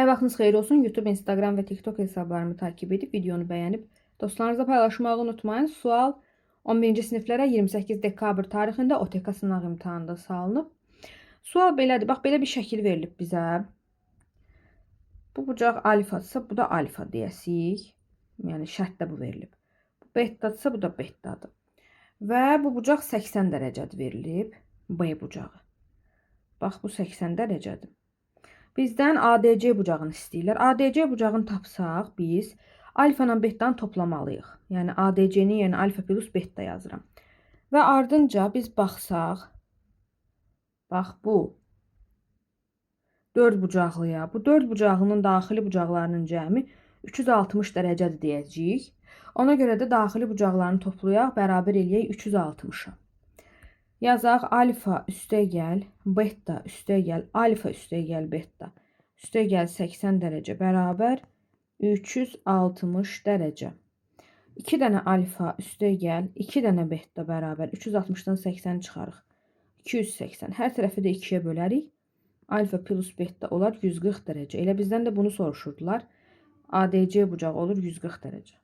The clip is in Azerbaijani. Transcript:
Hər vaxtınız xeyir olsun. YouTube, Instagram və TikTok hesablarımı takip edib, videonu bəyənib, dostlarınızla paylaşmağı unutmayın. Sual 11-ci siniflərə 28 dekabr tarixində OTK sınaq imtahanında salınıb. Sual belədir. Bax, belə bir şəkil verilib bizə. Bu bucaq alfadırsa, bu da alfa deyəsik. Yəni, şərtdə bu verilib. Bu bettadırsa, bu da bettadır. Və bu bucaq 80 dərəcədir verilib. B bucağı. Bax, bu 80 dərəcədir. Bizdən ADC bucağını istəyirlər. ADC bucağını tapsaq, biz alfa ilə bettanı toplamalıyıq. Yəni, ADC-nin yerinə alfa plus betta yazıram. Və ardınca biz baxsaq, bax, bu 4 bucaqlıya, bu 4 bucaqlının daxili bucaqlarının cəmi 360 dərəcədir deyəcəyik. Ona görə də daxili bucaqlarını toplayaq, bərabər eləyək 360-a. Yazaq alfa üstəgəl, betta üstəgəl, alfa üstəgəl, betta üstəgəl 80 dərəcə bərabər 360 dərəcə. 2 dənə alfa üstəgəl, 2 dənə betta bərabər 360-dan 80 çıxarıq. 280. Hər tərəfi də 2-yə bölərik. Alfa plus betta olar 140 dərəcə. Elə bizdən də bunu soruşurdular. ADC bucağı olur 140 dərəcə.